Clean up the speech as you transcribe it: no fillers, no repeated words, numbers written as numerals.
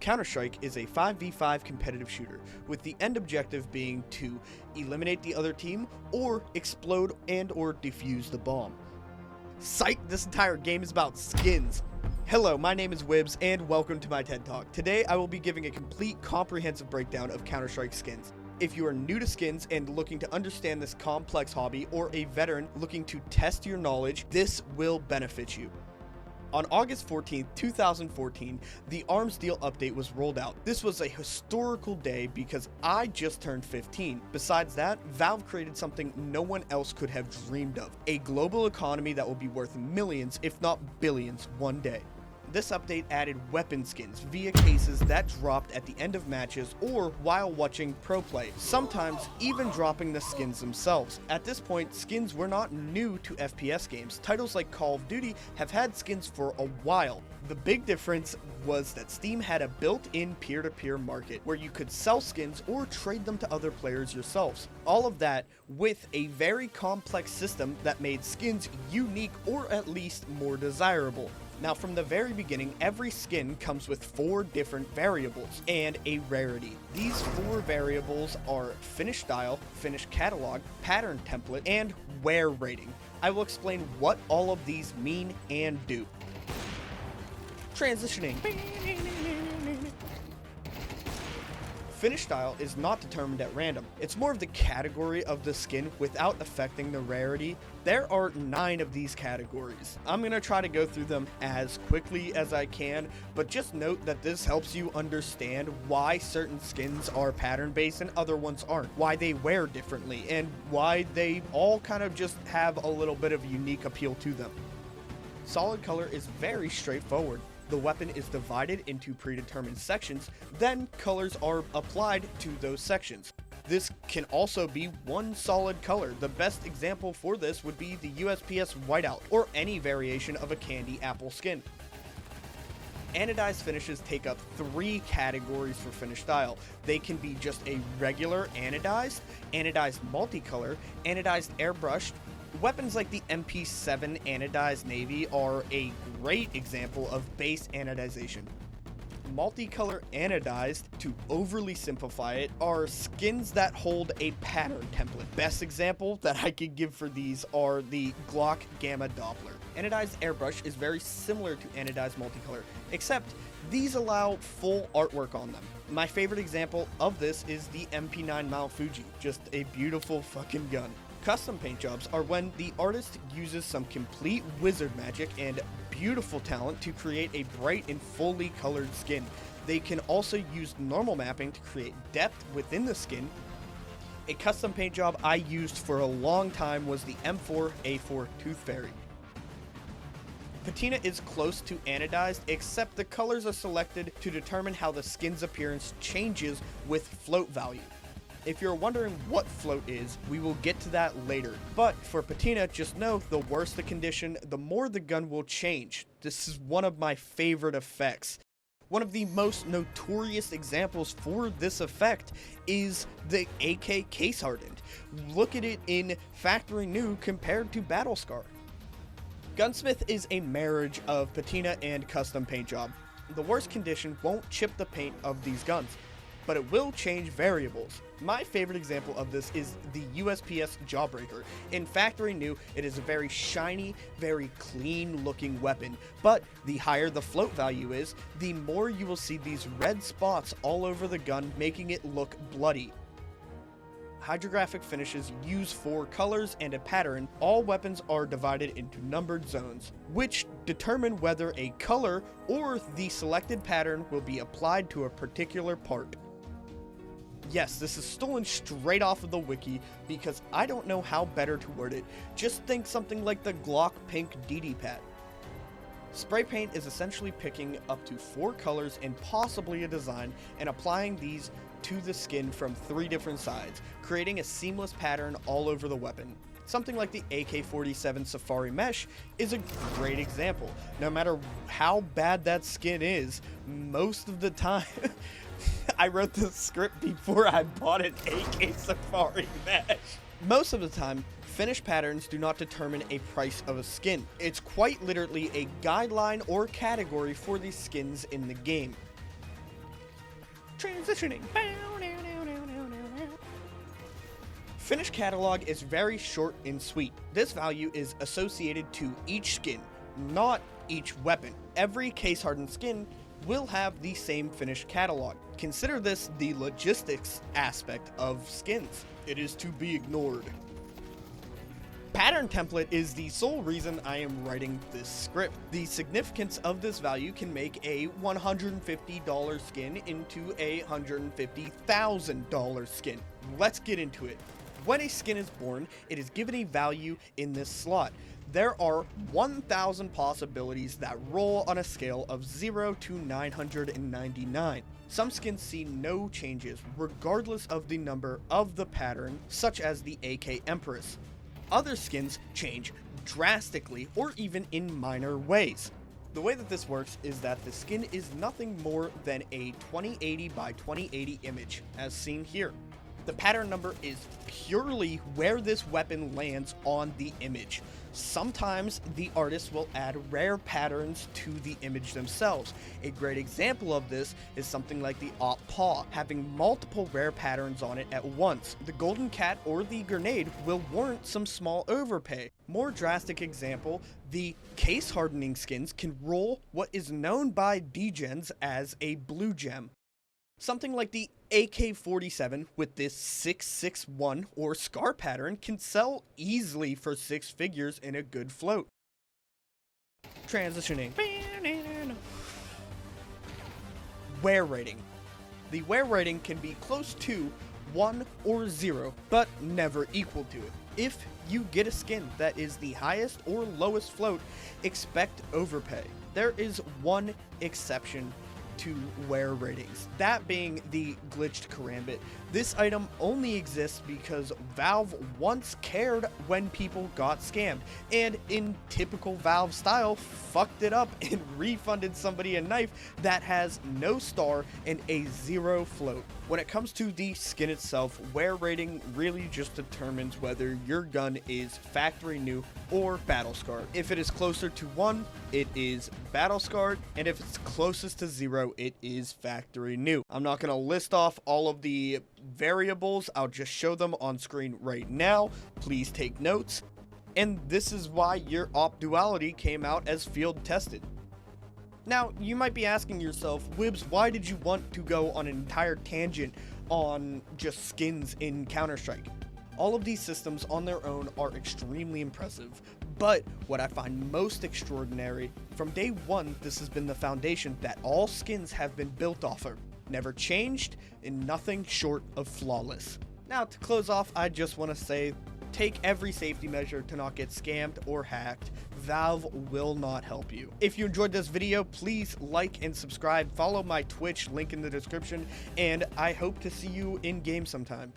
Counter-Strike is a 5v5 competitive shooter, with the end objective being to eliminate the other team or explode and or defuse the bomb. Psych, this entire game is about skins. Hello, my name is Wibbs and welcome to my TED Talk. Today I will be giving a complete comprehensive breakdown of Counter-Strike skins. If you are new to skins and looking to understand this complex hobby, or a veteran looking to test your knowledge, this will benefit you. On August 14th, 2014, the Arms Deal update was rolled out. This was a historical day because I just turned 15. Besides that, Valve created something no one else could have dreamed of, a global economy that will be worth millions, if not billions, one day. This update added weapon skins via cases that dropped at the end of matches or while watching pro play, sometimes even dropping the skins themselves. At this point, skins were not new to FPS games. Titles like Call of Duty have had skins for a while. The big difference was that Steam had a built-in peer-to-peer market where you could sell skins or trade them to other players yourselves. All of that with a very complex system that made skins unique or at least more desirable. Now, from the very beginning, every skin comes with 4 different variables and a rarity. These 4 variables are finish style, finish catalog, pattern template, and wear rating. I will explain what all of these mean and do. Transitioning. Finish style is not determined at random. It's more of the category of the skin without affecting the rarity. There are 9 of these categories. I'm going to try to go through them as quickly as I can, but just note that this helps you understand why certain skins are pattern based and other ones aren't, why they wear differently, and why they all kind of just have a little bit of unique appeal to them. Solid color is very straightforward. The weapon is divided into predetermined sections, then colors are applied to those sections. This can also be one solid color. The best example for this would be the USPS Whiteout, or any variation of a candy apple skin. Anodized finishes take up 3 categories for finish style. They can be just a regular anodized, anodized multicolor, anodized airbrushed. Weapons like the MP7 Anodized Navy are a great example of base anodization. Multicolor anodized, to overly simplify it, are skins that hold a pattern template. Best example that I could give for these are the Glock Gamma Doppler. Anodized airbrush is very similar to anodized multicolor, except these allow full artwork on them. My favorite example of this is the MP9 Mount Fuji, just a beautiful fucking gun. Custom paint jobs are when the artist uses some complete wizard magic and beautiful talent to create a bright and fully colored skin. They can also use normal mapping to create depth within the skin. A custom paint job I used for a long time was the M4A4 Tooth Fairy. Patina is close to anodized, except the colors are selected to determine how the skin's appearance changes with float value. If you're wondering what float is, we will get to that later. But for patina, just know the worse the condition, the more the gun will change. This is one of my favorite effects. One of the most notorious examples for this effect is the AK Case Hardened. Look at it in Factory New compared to Battlescar. Gunsmith is a marriage of patina and custom paint job. The worst condition won't chip the paint of these guns, but it will change variables. My favorite example of this is the USPS Jawbreaker. In Factory New, it is a very shiny, very clean looking weapon, but the higher the float value is, the more you will see these red spots all over the gun, making it look bloody. Hydrographic finishes use 4 colors and a pattern. All weapons are divided into numbered zones, which determine whether a color or the selected pattern will be applied to a particular part. Yes, this is stolen straight off of the wiki because I don't know how better to word it. Just think something like the Glock Pink DD-Pat. Spray paint is essentially picking up to 4 colors and possibly a design and applying these to the skin from 3 different sides, creating a seamless pattern all over the weapon. Something like the AK-47 Safari Mesh is a great example. No matter how bad that skin is, most of the time, I wrote the script before I bought an AK Safari Mesh. Most of the time, finish patterns do not determine a price of a skin. It's quite literally a guideline or category for the skins in the game. Transitioning. Finish catalog is very short and sweet. This value is associated to each skin, not each weapon. Every case hardened skin will have the same finish catalog. Consider this the logistics aspect of skins. It is to be ignored. Pattern template is the sole reason I am writing this script. The significance of this value can make a $150 skin into a $150,000 skin. Let's get into it. When a skin is born, it is given a value in this slot. There are 1,000 possibilities that roll on a scale of 0 to 999. Some skins see no changes regardless of the number of the pattern, such as the AK Empress. Other skins change drastically or even in minor ways. The way that this works is that the skin is nothing more than a 2080 by 2080 image, as seen here. The pattern number is purely where this weapon lands on the image. Sometimes the artist will add rare patterns to the image themselves. A great example of this is something like the Op Paw, having multiple rare patterns on it at once. The Golden Cat or the Grenade will warrant some small overpay. More drastic example, the case hardening skins can roll what is known by degens as a blue gem. Something like the AK-47 with this 661 or scar pattern can sell easily for 6 figures in a good float. Transitioning. Wear rating. The wear rating can be close to 1 or 0, but never equal to it. If you get a skin that is the highest or lowest float, expect overpay. There is one exception to wear ratings, that being the glitched Karambit. This item only exists because Valve once cared when people got scammed, and in typical Valve style, fucked it up and refunded somebody a knife that has no star and a 0 float. When it comes to the skin itself, wear rating really just determines whether your gun is factory new or battle scarred. If it is closer to 1, it is battle scarred, and if it's closest to 0, it is factory new. I'm not going to list off all of the variables, I'll just show them on screen right now. Please take notes. And this is why your Op Duality came out as field tested. Now, you might be asking yourself, Wibbs, why did you want to go on an entire tangent on just skins in Counter-Strike? All of these systems on their own are extremely impressive, but what I find most extraordinary, from day one, this has been the foundation that all skins have been built off of. Never changed, and nothing short of flawless. Now, to close off, I just want to say, take every safety measure to not get scammed or hacked. Valve will not help you. If you enjoyed this video, please like and subscribe, follow my Twitch, link in the description, and I hope to see you in game sometime.